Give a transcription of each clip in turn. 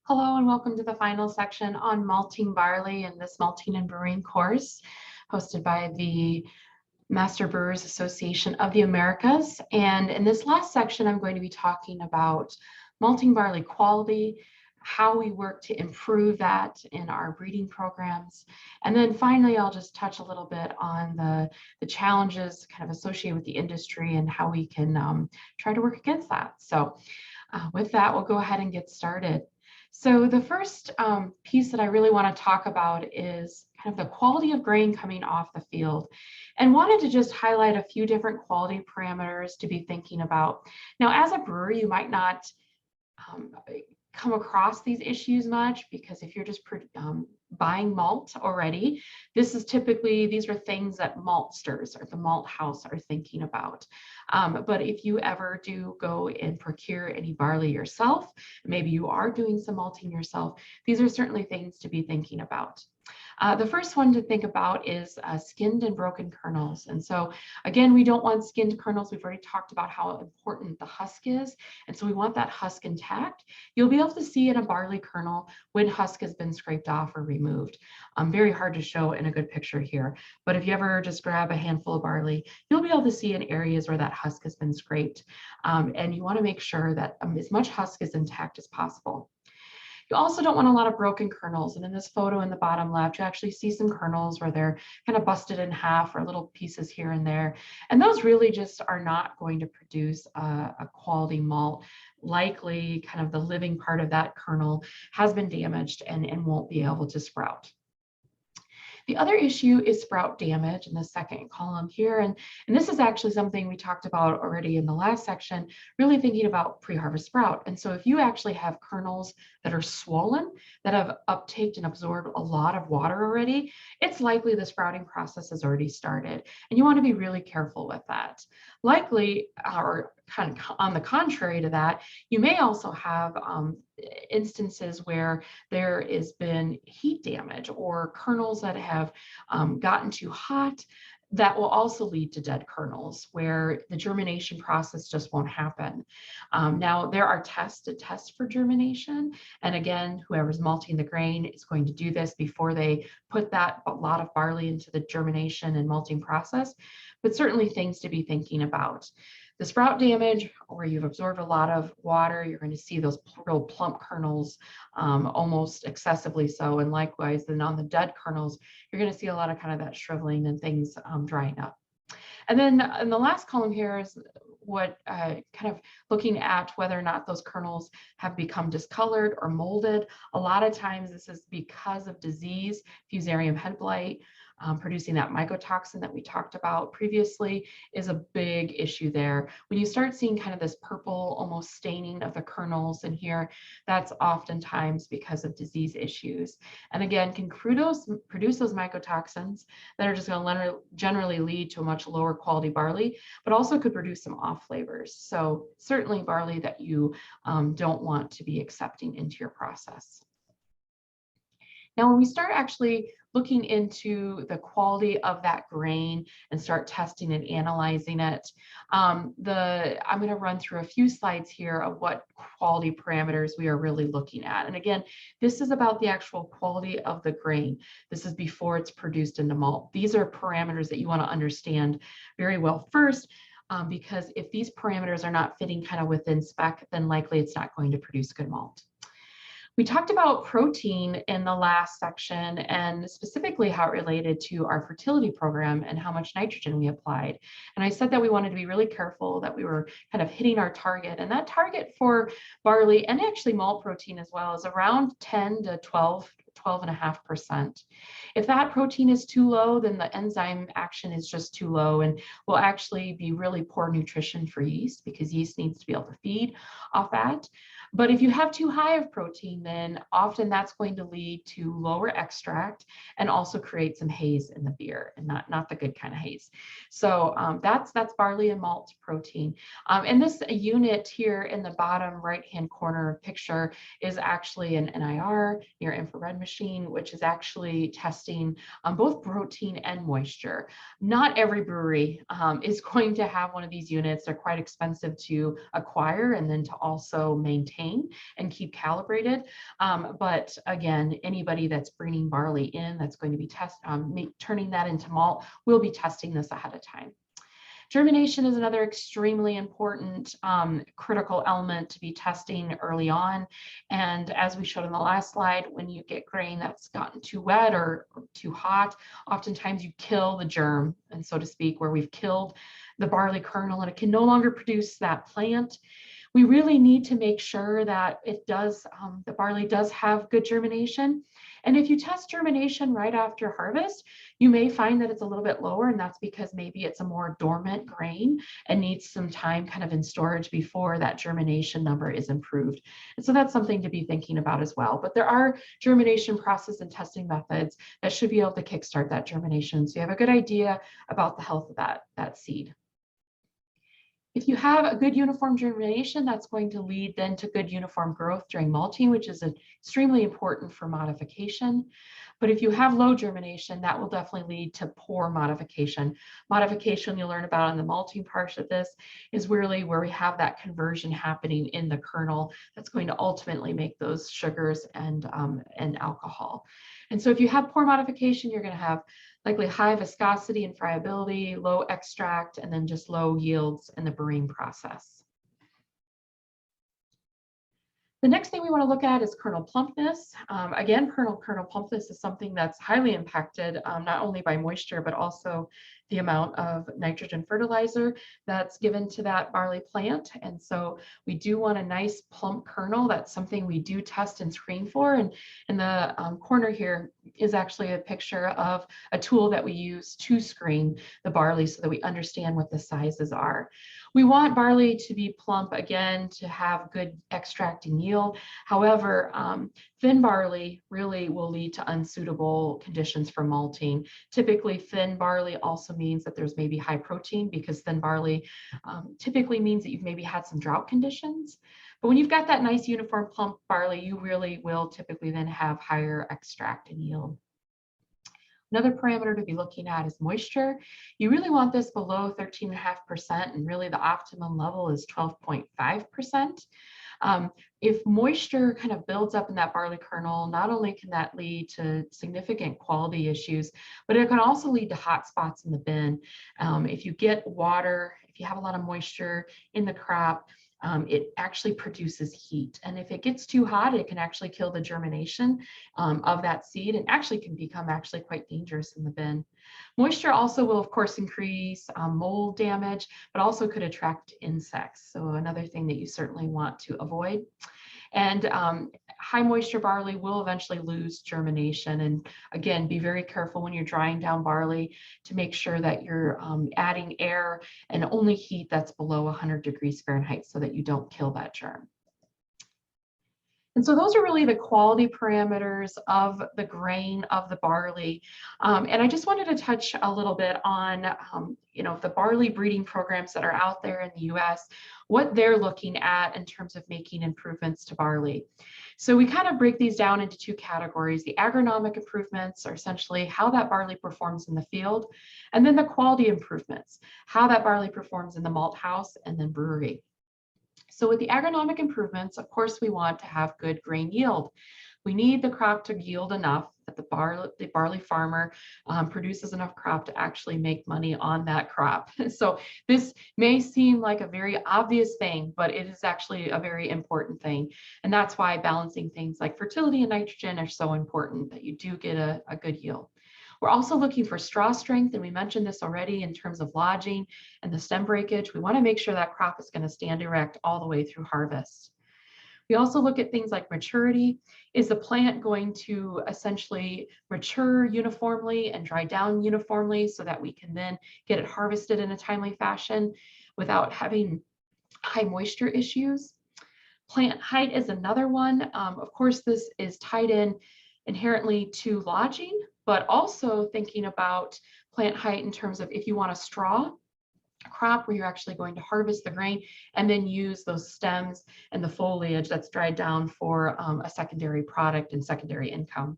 Hello and welcome to the final section on malting barley in this malting and brewing course hosted by the Master Brewers Association of the Americas. And in this last section, I'm going to be talking about malting barley quality, how we work to improve that in our breeding programs. And then finally, I'll just touch a little bit on the challenges kind of associated with the industry and how we can try to work against that. So with that, we'll go ahead and get started. So the first piece that I really want to talk about is kind of the quality of grain coming off the field, and wanted to just highlight a few different quality parameters to be thinking about. Now, as a brewer, you might not come across these issues much, because if you're just buying malt already, these are things that maltsters or the malt house are thinking about. But if you ever do go and procure any barley yourself, maybe you are doing some malting yourself, these are certainly things to be thinking about. The first one to think about is skinned and broken kernels. And so again, we don't want skinned kernels. We've already talked about how important the husk is. And so we want that husk intact. You'll be able to see in a barley kernel when husk has been scraped off or removed. Very hard to show in a good picture here. But if you ever just grab a handful of barley, you'll be able to see in areas where that husk has been scraped. And you want to make sure that as much husk is intact as possible. You also don't want a lot of broken kernels. And in this photo in the bottom left, you actually see some kernels where they're kind of busted in half or little pieces here and there. And those really just are not going to produce a quality malt. Likely kind of the living part of that kernel has been damaged and won't be able to sprout. The other issue is sprout damage in the second column here. And this is actually something we talked about already in the last section, really thinking about pre-harvest sprout. And so if you actually have kernels that are swollen, that have uptaked and absorbed a lot of water already, it's likely the sprouting process has already started. And you want to be really careful with that. Likely, or kind of on the contrary to that, you may also have instances where there has been heat damage or kernels that have gotten too hot. That will also lead to dead kernels where the germination process just won't happen. Now, there are tests to test for germination. And again, whoever's malting the grain is going to do this before they put that a lot of barley into the germination and malting process, but certainly things to be thinking about. The sprout damage, where you've absorbed a lot of water, you're going to see those real plump kernels, almost excessively so. And likewise, then on the dead kernels, you're going to see a lot of kind of that shriveling and things drying up. And then in the last column here is what kind of looking at whether or not those kernels have become discolored or molded. A lot of times this is because of disease, Fusarium head blight. Producing that mycotoxin that we talked about previously is a big issue there. When you start seeing kind of this purple, almost staining of the kernels in here, that's oftentimes because of disease issues. And again, can produce those mycotoxins that are just going to generally lead to a much lower quality barley, but also could produce some off flavors. So certainly barley that you don't want to be accepting into your process. Now, when we start actually looking into the quality of that grain and start testing and analyzing it, I'm going to run through a few slides here of what quality parameters we are really looking at. And again, this is about the actual quality of the grain. This is before it's produced into malt. These are parameters that you want to understand very well first, because if these parameters are not fitting kind of within spec, then likely it's not going to produce good malt. We talked about protein in the last section, and specifically how it related to our fertility program and how much nitrogen we applied. And I said that we wanted to be really careful that we were kind of hitting our target. And that target for barley and actually malt protein as well is around 10 to 12.5%. If that protein is too low, then the enzyme action is just too low and will actually be really poor nutrition for yeast, because yeast needs to be able to feed off that. But if you have too high of protein, then often that's going to lead to lower extract and also create some haze in the beer, and not the good kind of haze. So that's barley and malt protein. And this unit here in the bottom right-hand corner picture is actually an NIR, near infrared machine, which is actually testing both protein and moisture. Not every brewery is going to have one of these units. They're quite expensive to acquire and then to also maintain and keep calibrated. But again, anybody that's bringing barley in that's going to be turning that into malt will be testing this ahead of time. Germination is another extremely important critical element to be testing early on. And as we showed in the last slide, when you get grain that's gotten too wet or too hot, oftentimes you kill the germ, and so to speak, where we've killed the barley kernel and it can no longer produce that plant. We really need to make sure that it does, the barley does have good germination. And if you test germination right after harvest, you may find that it's a little bit lower, and that's because maybe it's a more dormant grain and needs some time kind of in storage before that germination number is improved. And so that's something to be thinking about as well. But there are germination process and testing methods that should be able to kickstart that germination, so you have a good idea about the health of that seed. If you have a good uniform germination, that's going to lead then to good uniform growth during malting, which is extremely important for modification. But if you have low germination, that will definitely lead to poor modification. Modification you'll learn about in the malting part of this is really where we have that conversion happening in the kernel that's going to ultimately make those sugars and alcohol. And so if you have poor modification, you're going to have likely high viscosity and friability, low extract, and then just low yields in the brewing process. The next thing we want to look at is kernel plumpness. Again, kernel plumpness is something that's highly impacted not only by moisture, but also the amount of nitrogen fertilizer that's given to that barley plant. And so we do want a nice plump kernel. That's something we do test and screen for. And in the corner here is actually a picture of a tool that we use to screen the barley so that we understand what the sizes are. We want barley to be plump, again, to have good extracting yield. However, thin barley really will lead to unsuitable conditions for malting. Typically, thin barley also means that there's maybe high protein, because thin barley typically means that you've maybe had some drought conditions. But when you've got that nice uniform plump barley, you really will typically then have higher extract and yield. Another parameter to be looking at is moisture. You really want this below 13.5%, and really the optimum level is 12.5%. If moisture kind of builds up in that barley kernel, not only can that lead to significant quality issues, but it can also lead to hot spots in the bin. If you get water, if you have a lot of moisture in the crop, it actually produces heat. And if it gets too hot, it can actually kill the germination of that seed, and actually can become actually quite dangerous in the bin. Moisture also will, of course, increase mold damage, but also could attract insects. So another thing that you certainly want to avoid. And high moisture barley will eventually lose germination. And again, be very careful when you're drying down barley to make sure that you're adding air and only heat that's below 100 degrees Fahrenheit so that you don't kill that germ. And so those are really the quality parameters of the grain of the barley. And I just wanted to touch a little bit on the barley breeding programs that are out there in the US, what they're looking at in terms of making improvements to barley. So we kind of break these down into two categories. The agronomic improvements are essentially how that barley performs in the field, and then the quality improvements, how that barley performs in the malt house and then brewery. So with the agronomic improvements, of course, we want to have good grain yield. We need the crop to yield enough that the barley farmer produces enough crop to actually make money on that crop. So this may seem like a very obvious thing, but it is actually a very important thing. And that's why balancing things like fertility and nitrogen are so important, that you do get a good yield. We're also looking for straw strength, and we mentioned this already in terms of lodging and the stem breakage. We want to make sure that crop is going to stand erect all the way through harvest. We also look at things like maturity. Is the plant going to essentially mature uniformly and dry down uniformly so that we can then get it harvested in a timely fashion without having high moisture issues? Plant height is another one. Of course, this is tied in inherently to lodging, but also thinking about plant height in terms of if you want a straw crop where you're actually going to harvest the grain and then use those stems and the foliage that's dried down for a secondary product and secondary income.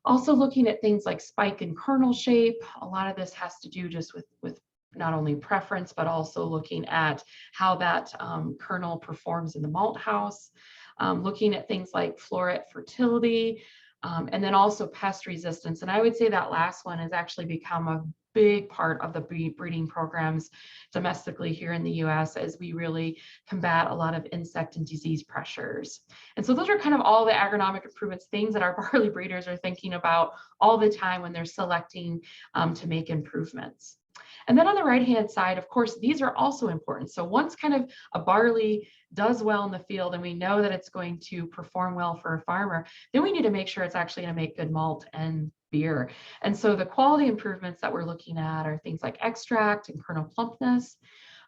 Also looking at things like spike and kernel shape. A lot of this has to do just with not only preference, but also looking at how that kernel performs in the malt house. Looking at things like floret fertility, and then also pest resistance. And I would say that last one has actually become a big part of the breeding programs domestically here in the US as we really combat a lot of insect and disease pressures. And so those are kind of all the agronomic improvements, things that our barley breeders are thinking about all the time when they're selecting to make improvements. And then on the right-hand side, of course, these are also important. So once kind of a barley does well in the field and we know that it's going to perform well for a farmer, then we need to make sure it's actually going to make good malt and beer. And so the quality improvements that we're looking at are things like extract and kernel plumpness,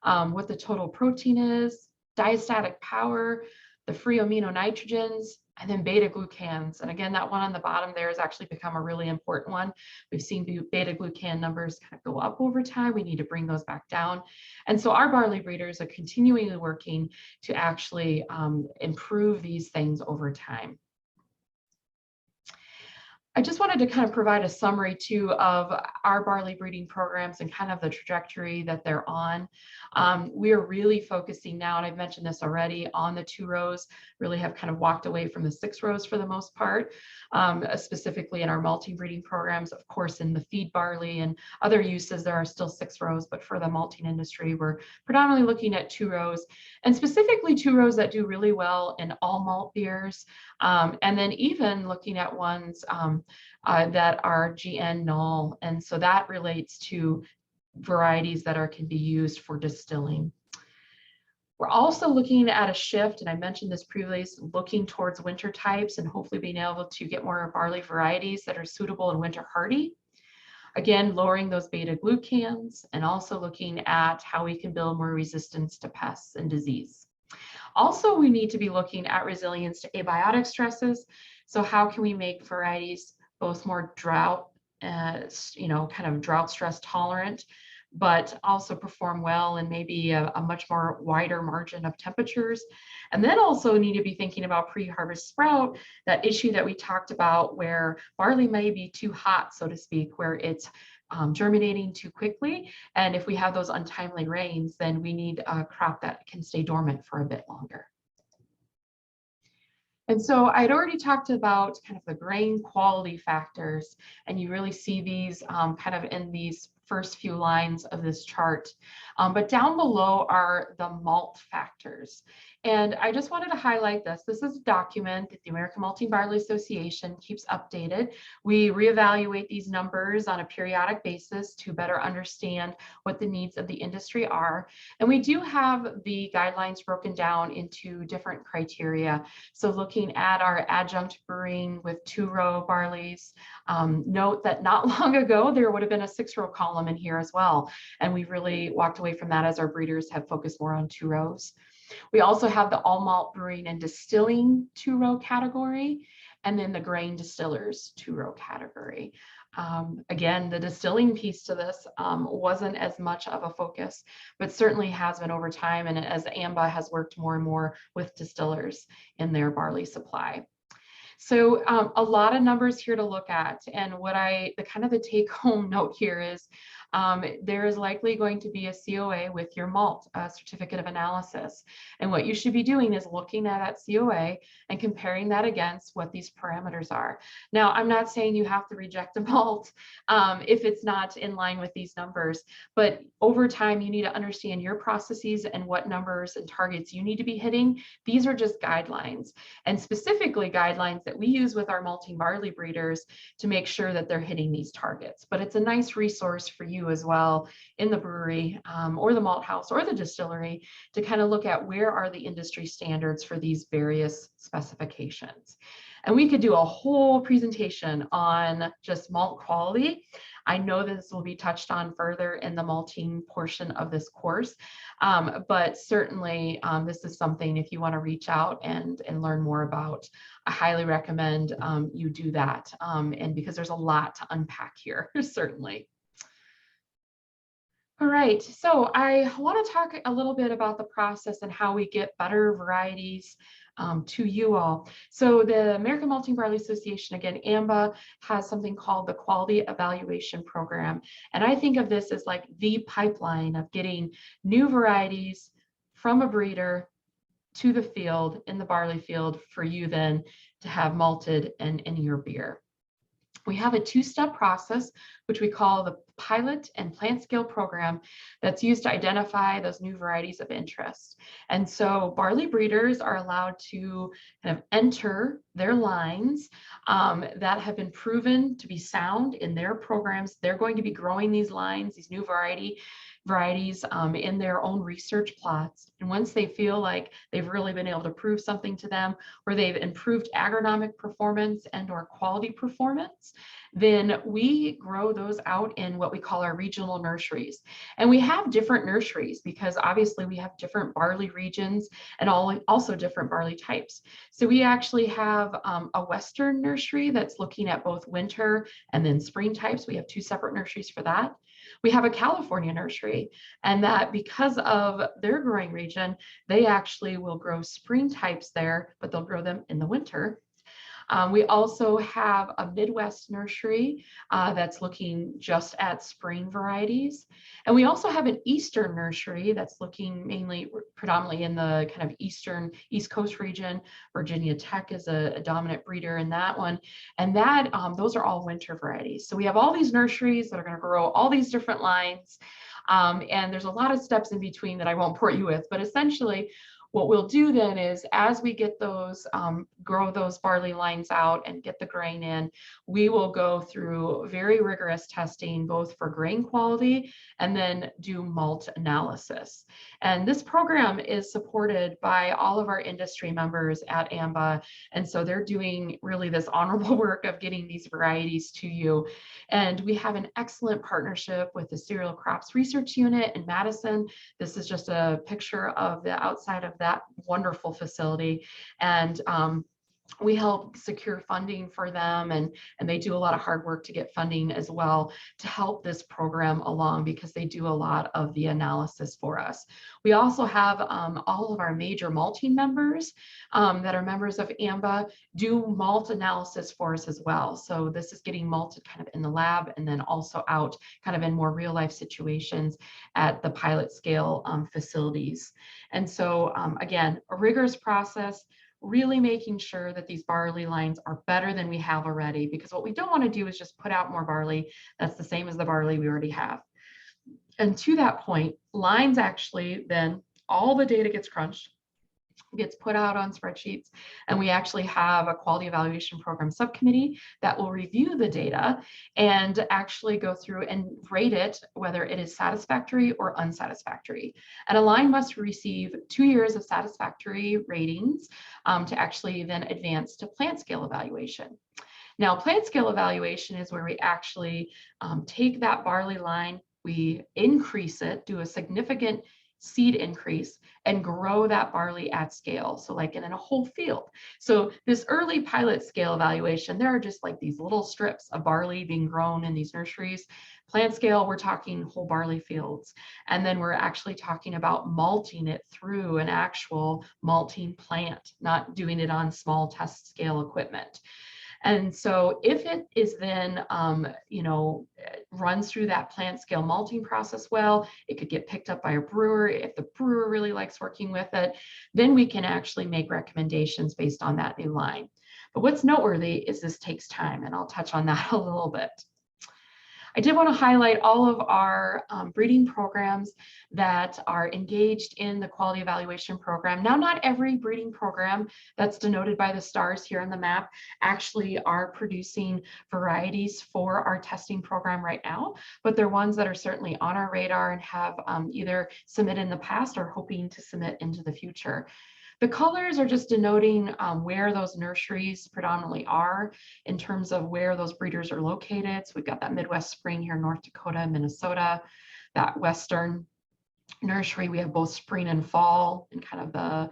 what the total protein is, diastatic power, the free amino nitrogens, and then beta glucans. And again, that one on the bottom there has actually become a really important one. We've seen beta glucan numbers kind of go up over time. We need to bring those back down. And so our barley breeders are continually working to actually improve these things over time. I just wanted to kind of provide a summary too of our barley breeding programs and kind of the trajectory that they're on. We are really focusing now, and I've mentioned this already, on the 2 rows, really have kind of walked away from the 6 rows for the most part, specifically in our malting breeding programs. Of course, in the feed barley and other uses, there are still 6 rows, but for the malting industry, we're predominantly looking at 2 rows, and specifically 2 rows that do really well in all malt beers, and then even looking at ones that are GN null. And so that relates to varieties that can be used for distilling. We're also looking at a shift, and I mentioned this previously, looking towards winter types and hopefully being able to get more barley varieties that are suitable and winter hardy. Again, lowering those beta glucans and also looking at how we can build more resistance to pests and disease. Also, we need to be looking at resilience to abiotic stresses. So how can we make varieties both more drought, kind of drought stress tolerant, but also perform well in maybe a much more wider margin of temperatures. And then also need to be thinking about pre-harvest sprout, that issue that we talked about where barley may be too hot, so to speak, where it's germinating too quickly. And if we have those untimely rains, then we need a crop that can stay dormant for a bit longer. And so I'd already talked about kind of the grain quality factors, and you really see these kind of in these first few lines of this chart. But down below are the malt factors. And I just wanted to highlight this. This is a document that the American Malting Barley Association keeps updated. We reevaluate these numbers on a periodic basis to better understand what the needs of the industry are. And we do have the guidelines broken down into different criteria. So looking at our adjunct brewing with 2-row barleys, note that not long ago, there would have been a 6-row column in here as well. And we've really walked away from that as our breeders have focused more on 2 rows. We also have the all malt brewing and distilling 2-row category, and then the grain distillers 2-row category. Again, the distilling piece to this wasn't as much of a focus, but certainly has been over time, and as AMBA has worked more and more with distillers in their barley supply. So a lot of numbers here to look at, and what the take home note here is there is likely going to be a COA with your malt, certificate of analysis. And what you should be doing is looking at that COA and comparing that against what these parameters are. Now, I'm not saying you have to reject a malt if it's not in line with these numbers, but over time, you need to understand your processes and what numbers and targets you need to be hitting. These are just guidelines, and specifically guidelines that we use with our malting barley breeders to make sure that they're hitting these targets. But it's a nice resource for you as well in the brewery or the malt house or the distillery to kind of look at where are the industry standards for these various specifications. And we could do a whole presentation on just malt quality. I know this will be touched on further in the malting portion of this course, but certainly this is something, if you want to reach out and learn more about, I highly recommend you do that, and because there's a lot to unpack here, certainly. All right, so I want to talk a little bit about the process and how we get better varieties to you all. So the American Malting Barley Association, again, AMBA, has something called the Quality Evaluation Program. And I think of this as like the pipeline of getting new varieties from a breeder to the field, in the barley field, for you then to have malted and in your beer. We have a two-step process, which we call the pilot and plant scale program, that's used to identify those new varieties of interest. And so barley breeders are allowed to kind of enter their lines that have been proven to be sound in their programs. They're going to be growing these lines, these new varieties in their own research plots. And once they feel like they've really been able to prove something to them, where they've improved agronomic performance and or quality performance, then we grow those out in what we call our regional nurseries. And we have different nurseries because obviously we have different barley regions and also different barley types. So we actually have a Western nursery that's looking at both winter and then spring types. We have two separate nurseries for that. We have a California nursery, and that because of their growing region, they actually will grow spring types there, but they'll grow them in the winter. We also have a Midwest nursery that's looking just at spring varieties. And we also have an Eastern nursery that's looking predominantly in the kind of East Coast region. Virginia Tech is a dominant breeder in that one. And those are all winter varieties. So we have all these nurseries that are going to grow all these different lines. And there's a lot of steps in between that I won't bore you with, but essentially what we'll do then is, as we get those, grow those barley lines out and get the grain in, we will go through very rigorous testing, both for grain quality and then do malt analysis. And this program is supported by all of our industry members at AMBA. And so they're doing really this honorable work of getting these varieties to you. And we have an excellent partnership with the Cereal Crops Research Unit in Madison. This is just a picture of the outside of that wonderful facility. And we help secure funding for them, and they do a lot of hard work to get funding as well to help this program along, because they do a lot of the analysis for us. We also have all of our major malting members that are members of AMBA do malt analysis for us as well. So this is getting malted kind of in the lab and then also out kind of in more real life situations at the pilot scale facilities. And so again, a rigorous process, really making sure that these barley lines are better than we have already, because what we don't want to do is just put out more barley that's the same as the barley we already have. And to that point, lines actually, then all the data gets crunched, gets put out on spreadsheets, and we actually have a quality evaluation program subcommittee that will review the data and actually go through and rate it, whether it is satisfactory or unsatisfactory. And a line must receive 2 years of satisfactory ratings to actually then advance to plant scale evaluation. Now, plant scale evaluation is where we actually take that barley line, we increase it, do a significant seed increase, and grow that barley at scale. So like in a whole field. So this early pilot scale evaluation, there are just like these little strips of barley being grown in these nurseries. Plant scale, we're talking whole barley fields. And then we're actually talking about malting it through an actual malting plant, not doing it on small test scale equipment. And so if it is then, runs through that plant scale malting process well, it could get picked up by a brewer. If the brewer really likes working with it, then we can actually make recommendations based on that new line. But what's noteworthy is this takes time, and I'll touch on that a little bit. I did want to highlight all of our breeding programs that are engaged in the quality evaluation program. Now, not every breeding program that's denoted by the stars here on the map actually are producing varieties for our testing program right now, but they're ones that are certainly on our radar and have either submitted in the past or hoping to submit into the future. The colors are just denoting where those nurseries predominantly are in terms of where those breeders are located. So we've got that Midwest spring here in North Dakota, Minnesota, that Western nursery. We have both spring and fall in kind of the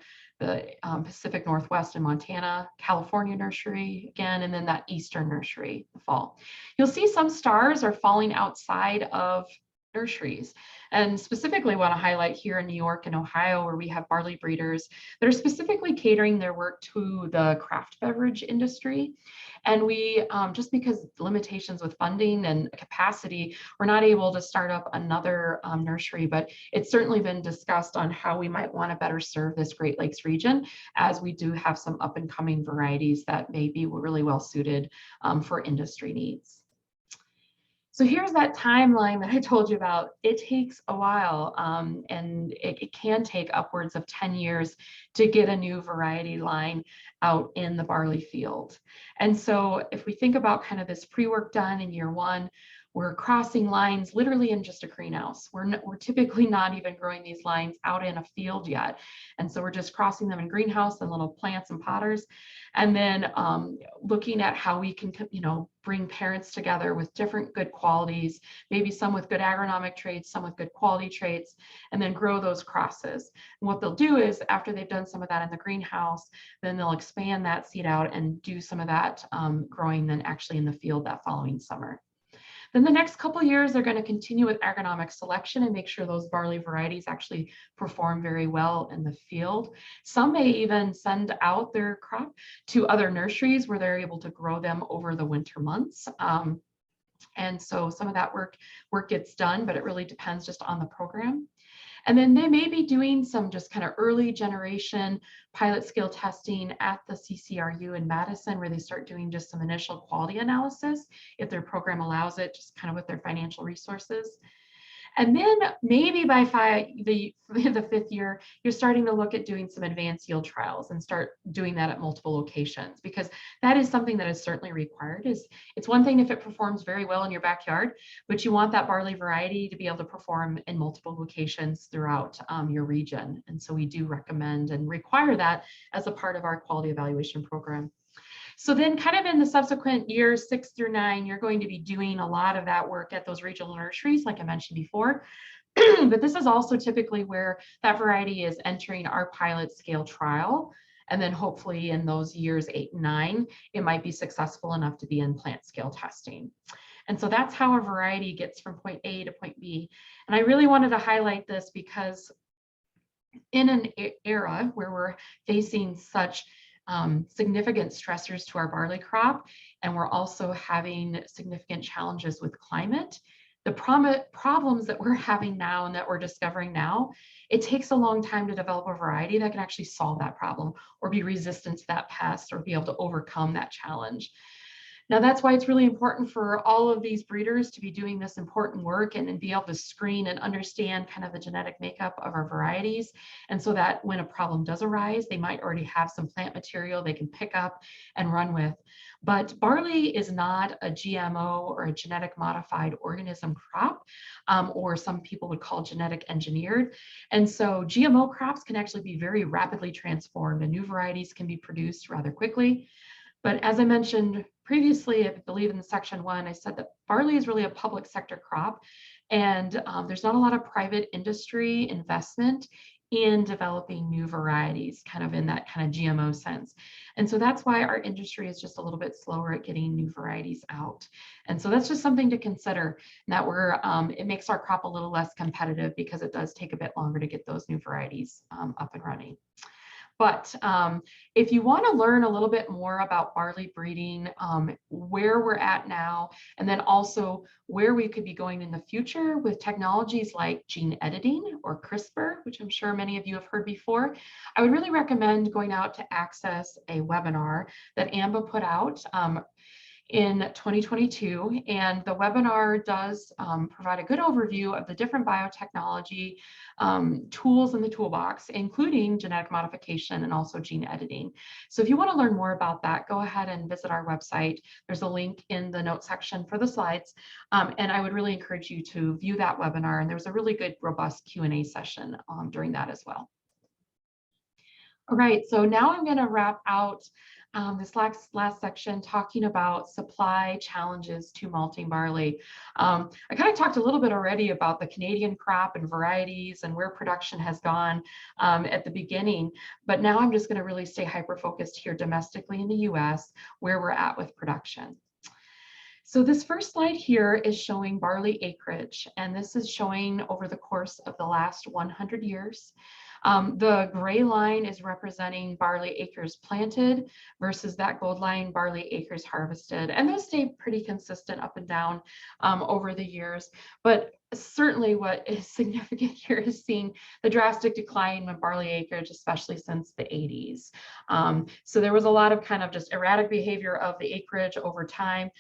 Pacific Northwest and Montana, California nursery again, and then that Eastern nursery, the fall. You'll see some stars are falling outside of nurseries. And specifically want to highlight here in New York and Ohio, where we have barley breeders that are specifically catering their work to the craft beverage industry. And we, just because limitations with funding and capacity, we're not able to start up another nursery, but it's certainly been discussed on how we might want to better serve this Great Lakes region, as we do have some up and coming varieties that may be really well suited for industry needs. So here's that timeline that I told you about. It takes a while, and it can take upwards of 10 years to get a new variety line out in the barley field. And so if we think about kind of this pre-work done in year one, we're crossing lines literally in just a greenhouse. We're typically not even growing these lines out in a field yet. And so we're just crossing them in greenhouse and little plants and potters. And then looking at how we can, bring parents together with different good qualities, maybe some with good agronomic traits, some with good quality traits, and then grow those crosses. And what they'll do is, after they've done some of that in the greenhouse, then they'll expand that seed out and do some of that growing then actually in the field that following summer. Then the next couple of years, they're going to continue with agronomic selection and make sure those barley varieties actually perform very well in the field. Some may even send out their crop to other nurseries where they're able to grow them over the winter months. And so some of that work gets done, but it really depends just on the program. And then they may be doing some just kind of early generation pilot scale testing at the CCRU in Madison, where they start doing just some initial quality analysis, if their program allows it, just kind of with their financial resources. And then maybe by the fifth year, you're starting to look at doing some advanced yield trials and start doing that at multiple locations, because that is something that is certainly required. It's one thing if it performs very well in your backyard, but you want that barley variety to be able to perform in multiple locations throughout your region. And so we do recommend and require that as a part of our quality evaluation program. So then kind of in the subsequent years, 6 through 9, you're going to be doing a lot of that work at those regional nurseries, like I mentioned before. But this is also typically where that variety is entering our pilot scale trial. And then hopefully in those years 8 and 9, it might be successful enough to be in plant scale testing. And so that's how a variety gets from point A to point B. And I really wanted to highlight this because in an era where we're facing such significant stressors to our barley crop, and we're also having significant challenges with climate, the problems that we're having now and that we're discovering now, it takes a long time to develop a variety that can actually solve that problem or be resistant to that pest or be able to overcome that challenge. Now, that's why it's really important for all of these breeders to be doing this important work and be able to screen and understand kind of the genetic makeup of our varieties. And so that when a problem does arise, they might already have some plant material they can pick up and run with. But barley is not a GMO or a genetic modified organism crop, or some people would call genetic engineered. And so GMO crops can actually be very rapidly transformed and new varieties can be produced rather quickly. But as I mentioned previously, I believe in section 1, I said that barley is really a public sector crop, and there's not a lot of private industry investment in developing new varieties, kind of in that kind of GMO sense. And so that's why our industry is just a little bit slower at getting new varieties out. And so that's just something to consider, that it makes our crop a little less competitive because it does take a bit longer to get those new varieties up and running. But if you want to learn a little bit more about barley breeding, where we're at now, and then also where we could be going in the future with technologies like gene editing or CRISPR, which I'm sure many of you have heard before, I would really recommend going out to access a webinar that AMBA put out in 2022, and the webinar does provide a good overview of the different biotechnology tools in the toolbox, including genetic modification and also gene editing. So if you want to learn more about that, go ahead and visit our website. There's a link in the notes section for the slides, and I would really encourage you to view that webinar, and there was a really good robust Q&A session during that as well. All right, so now I'm going to wrap out this last section talking about supply challenges to malting barley. I kind of talked a little bit already about the Canadian crop and varieties and where production has gone at the beginning, but now I'm just going to really stay hyper-focused here domestically in the US, where we're at with production. So this first slide here is showing barley acreage, and this is showing over the course of the last 100 years. The gray line is representing barley acres planted versus that gold line barley acres harvested. And those stay pretty consistent up and down over the years. But certainly what is significant here is seeing the drastic decline in barley acreage, especially since the 80s. So there was a lot of kind of just erratic behavior of the acreage over time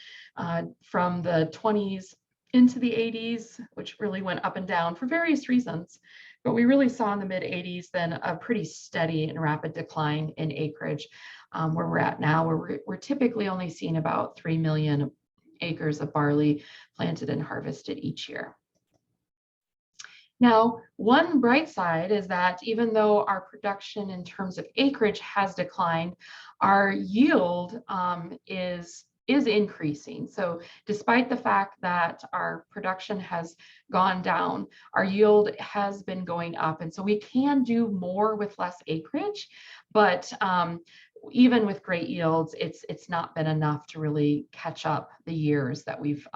from the 20s into the 80s, which really went up and down for various reasons. But we really saw in the mid 80s then a pretty steady and rapid decline in acreage where we're at now, where we're typically only seeing about 3 million acres of barley planted and harvested each year. Now, one bright side is that even though our production in terms of acreage has declined, our yield is increasing. So despite the fact that our production has gone down, our yield has been going up. And so we can do more with less acreage, but even with great yields, it's not been enough to really catch up the years that we've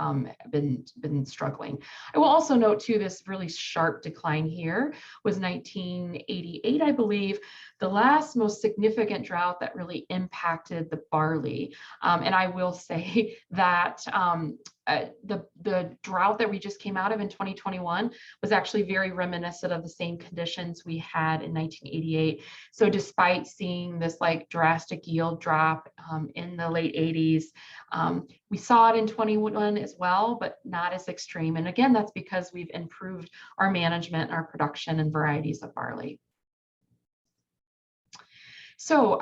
been struggling. I will also note too, this really sharp decline here was 1988, I believe, the last most significant drought that really impacted the barley. And I will say that the drought that we just came out of in 2021 was actually very reminiscent of the same conditions we had in 1988. So despite seeing this like drastic yield drop in the late 80s, we saw it in 21 as well, but not as extreme. And again, that's because we've improved our management, our production and varieties of barley. So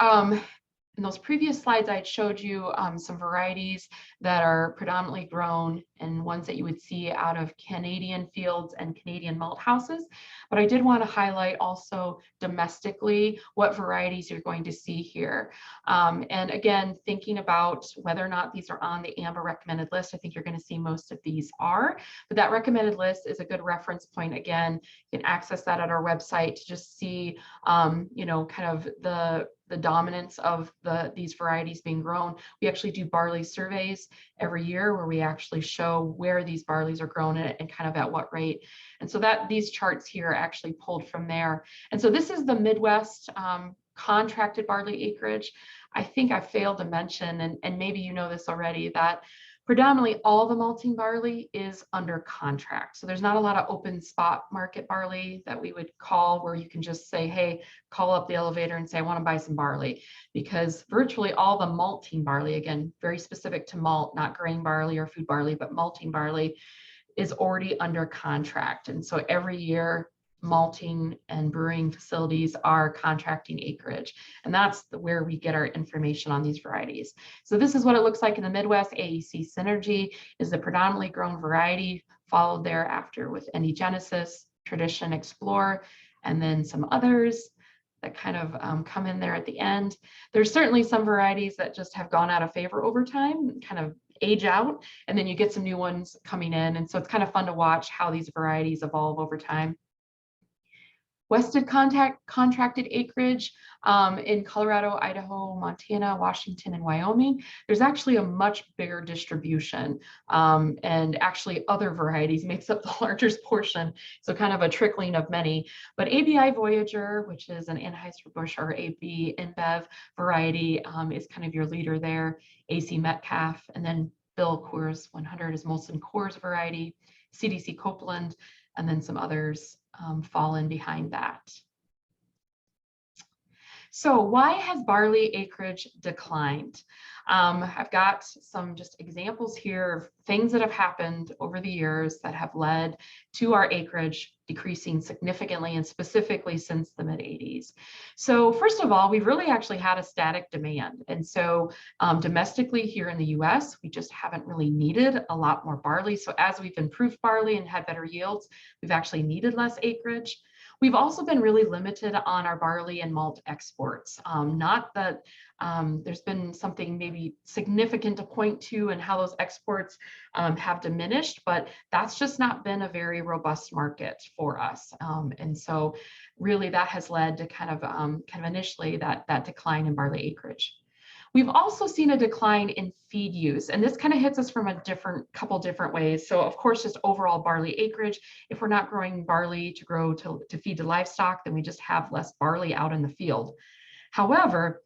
in those previous slides, I had showed you some varieties that are predominantly grown and ones that you would see out of Canadian fields and Canadian malt houses. But I did want to highlight also domestically what varieties you're going to see here. And again, thinking about whether or not these are on the AMBA recommended list, I think you're going to see most of these are. But that recommended list is a good reference point. Again, you can access that at our website to just see, you know, kind of the dominance of these varieties being grown. We actually do barley surveys every year where we actually show where these barleys are grown and kind of at what rate. And so that these charts here are actually pulled from there. And so this is the Midwest contracted barley acreage. I think I failed to mention, and maybe you know this already, that predominantly all the malting barley is under contract. So there's not a lot of open spot market barley that we would call where you can just say, hey, call up the elevator and say, I want to buy some barley, because virtually all the malting barley, again, very specific to malt, not grain barley or food barley, but malting barley is already under contract. And so every year, malting and brewing facilities are contracting acreage. And that's where we get our information on these varieties. So this is what it looks like in the Midwest. AEC Synergy is the predominantly grown variety, followed thereafter with ND Genesis, Tradition, Explore, and then some others that kind of come in there at the end. There's certainly some varieties that just have gone out of favor over time, kind of age out, and then you get some new ones coming in. And so it's kind of fun to watch how these varieties evolve over time. Wested contracted acreage in Colorado, Idaho, Montana, Washington, and Wyoming. There's actually a much bigger distribution, and actually other varieties makes up the largest portion. So kind of a trickling of many. But ABI Voyager, which is an Anheuser-Busch or AB InBev variety, is kind of your leader there. AC Metcalf, and then Bill Coors 100 is Molson Coors variety, CDC Copeland, and then some others fall in behind that. So why has barley acreage declined? I've got some just examples here of things that have happened over the years that have led to our acreage decreasing significantly, and specifically since the mid 80s. So first of all, we've really actually had a static demand. And so domestically here in the US, we just haven't really needed a lot more barley. So as we've improved barley and had better yields, we've actually needed less acreage. We've also been really limited on our barley and malt exports. Not that there's been something maybe significant to point to and how those exports have diminished, but that's just not been a very robust market for us. And so really that has led to kind of initially that decline in barley acreage. We've also seen a decline in feed use, and this kind of hits us from a couple different ways. So of course, just overall barley acreage. If we're not growing barley to grow to feed to livestock, then we just have less barley out in the field. However,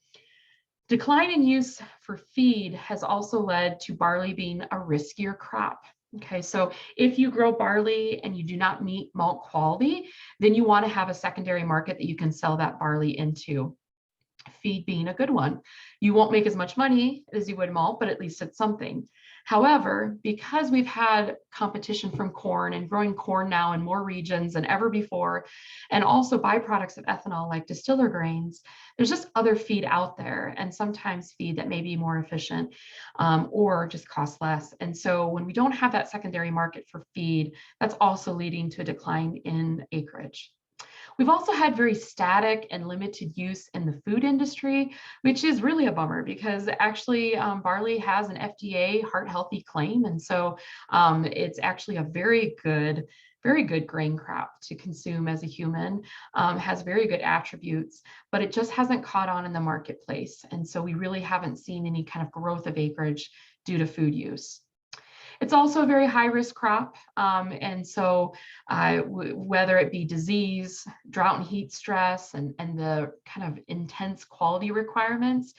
decline in use for feed has also led to barley being a riskier crop. Okay, so if you grow barley and you do not meet malt quality, then you want to have a secondary market that you can sell that barley into. Feed being a good one. You won't make as much money as you would malt, but at least it's something. However, because we've had competition from corn and growing corn now in more regions than ever before, and also byproducts of ethanol like distiller grains, there's just other feed out there, and sometimes feed that may be more efficient or just cost less. And so when we don't have that secondary market for feed, that's also leading to a decline in acreage. We've also had very static and limited use in the food industry, which is really a bummer because actually barley has an FDA heart healthy claim. And so it's actually a very good grain crop to consume as a human, has very good attributes, but it just hasn't caught on in the marketplace. And so we really haven't seen any kind of growth of acreage due to food use. It's also a very high risk crop. And so whether it be disease, drought and heat stress, and the kind of intense quality requirements,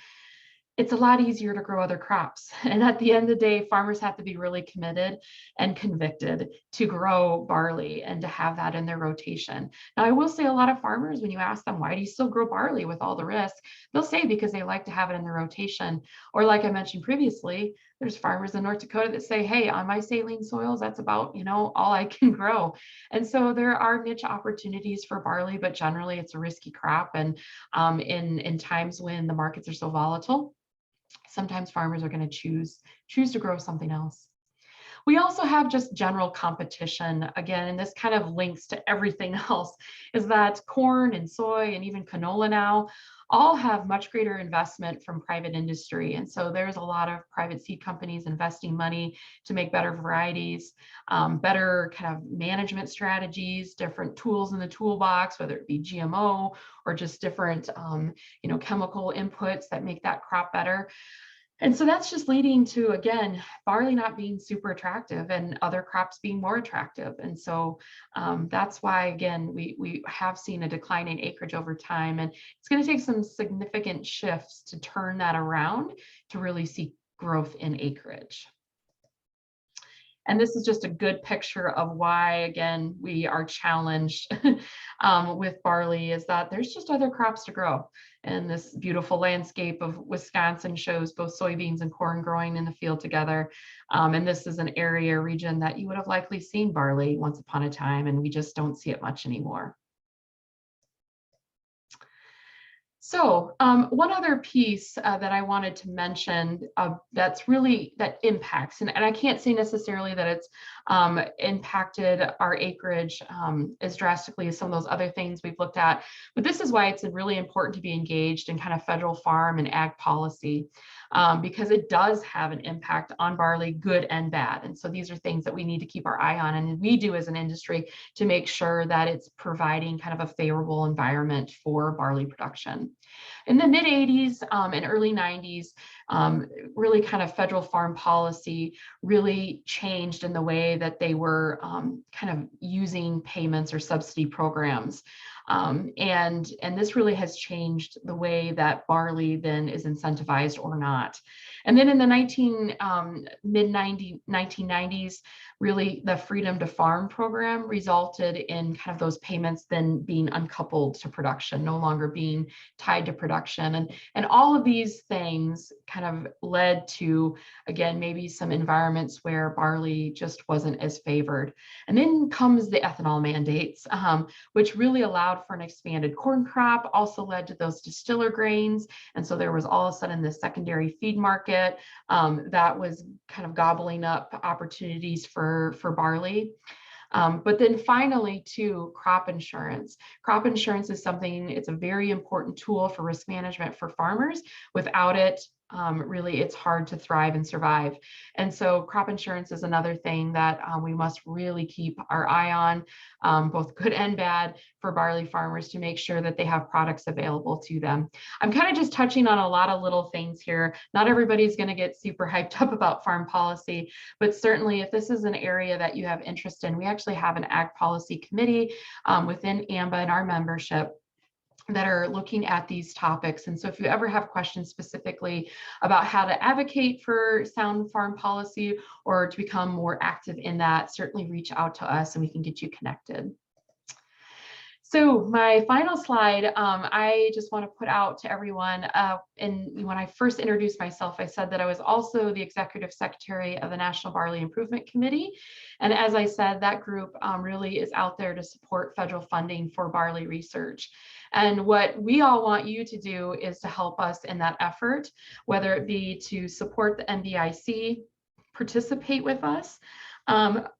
it's a lot easier to grow other crops. And at the end of the day, farmers have to be really committed and convicted to grow barley and to have that in their rotation. Now, I will say a lot of farmers, when you ask them, why do you still grow barley with all the risk? They'll say because they like to have it in their rotation. Or like I mentioned previously, there's farmers in North Dakota that say, hey, on my saline soils, that's about, all I can grow. And so there are niche opportunities for barley, but generally it's a risky crop. And in times when the markets are so volatile, sometimes farmers are going to choose to grow something else. We also have just general competition again, and this kind of links to everything else, is that corn and soy and even canola now all have much greater investment from private industry. And so there's a lot of private seed companies investing money to make better varieties, better kind of management strategies, different tools in the toolbox, whether it be GMO or just different chemical inputs that make that crop better. And so that's just leading to, again, barley not being super attractive and other crops being more attractive. And so that's why, again, we have seen a decline in acreage over time. And it's going to take some significant shifts to turn that around to really see growth in acreage. And this is just a good picture of why, again, we are challenged with barley, is that there's just other crops to grow. And this beautiful landscape of Wisconsin shows both soybeans and corn growing in the field together. And this is an region that you would have likely seen barley once upon a time, and we just don't see it much anymore. So one other piece that I wanted to mention that impacts, and I can't say necessarily that it's impacted our acreage as drastically as some of those other things we've looked at, but this is why it's really important to be engaged in kind of federal farm and ag policy, because it does have an impact on barley, good and bad. And so these are things that we need to keep our eye on, and we do as an industry to make sure that it's providing kind of a favorable environment for barley production. In the mid 80s and early 90s, really kind of federal farm policy really changed in the way that they were kind of using payments or subsidy programs. And this really has changed the way that barley then is incentivized or not. And then in the mid 1990s, really the Freedom to Farm program resulted in kind of those payments then being uncoupled to production, no longer being tied to production. And all of these things kind of led to, again, maybe some environments where barley just wasn't as favored. And then comes the ethanol mandates, which really allowed for an expanded corn crop, also led to those distiller grains. And so there was all of a sudden this secondary feed market that was kind of gobbling up opportunities for barley. But then finally, too, crop insurance. Crop insurance is something, it's a very important tool for risk management for farmers. Without it, really it's hard to thrive and survive. And so crop insurance is another thing that we must really keep our eye on, both good and bad, for barley farmers to make sure that they have products available to them. I'm kind of just touching on a lot of little things here. Not everybody's going to get super hyped up about farm policy, but certainly if this is an area that you have interest in, we actually have an ag policy committee within AMBA in our membership that are looking at these topics. And so if you ever have questions specifically about how to advocate for sound farm policy or to become more active in that, certainly reach out to us and we can get you connected. So my final slide, I just want to put out to everyone, and when I first introduced myself, I said that I was also the Executive Secretary of the National Barley Improvement Committee. And as I said, that group really is out there to support federal funding for barley research. And what we all want you to do is to help us in that effort, whether it be to support the MBIC, participate with us,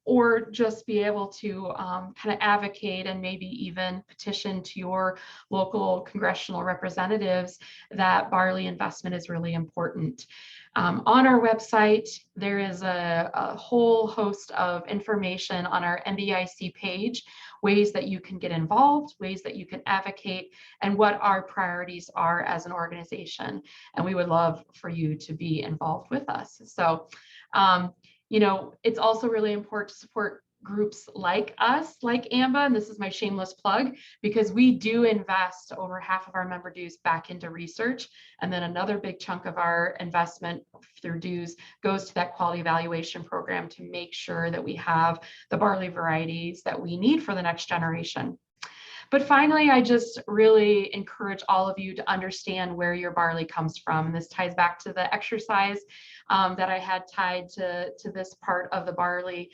or just be able to kind of advocate and maybe even petition to your local congressional representatives that barley investment is really important. On our website, there is a whole host of information on our MBIC page, ways that you can get involved, ways that you can advocate, and what our priorities are as an organization. And we would love for you to be involved with us. So, you know, it's also really important to support groups like us, like AMBA, and this is my shameless plug, because we do invest over half of our member dues back into research. And then another big chunk of our investment through dues goes to that quality evaluation program to make sure that we have the barley varieties that we need for the next generation. But finally, I just really encourage all of you to understand where your barley comes from. And this ties back to the exercise that I had tied to this part of the barley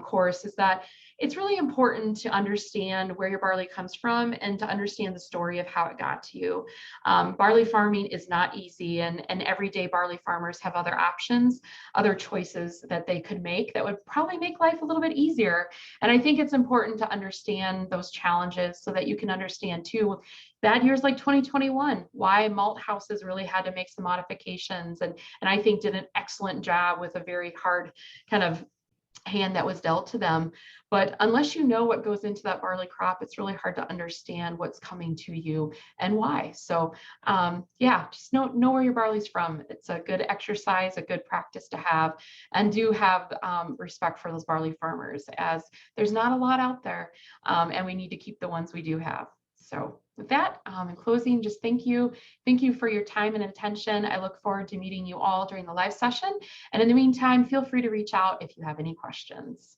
course, is that it's really important to understand where your barley comes from and to understand the story of how it got to you. Barley farming is not easy, and everyday barley farmers have other options, other choices that they could make that would probably make life a little bit easier. And I think it's important to understand those challenges so that you can understand too, bad years like 2021, why malt houses really had to make some modifications, and I think did an excellent job with a very hard kind of hand that was dealt to them. But unless you know what goes into that barley crop, it's really hard to understand what's coming to you and why. So yeah, just know where your barley's from. It's a good exercise, a good practice to have, and do have respect for those barley farmers, as there's not a lot out there, and we need to keep the ones we do have. So with that, in closing, just thank you. Thank you for your time and attention. I look forward to meeting you all during the live session. And in the meantime, feel free to reach out if you have any questions.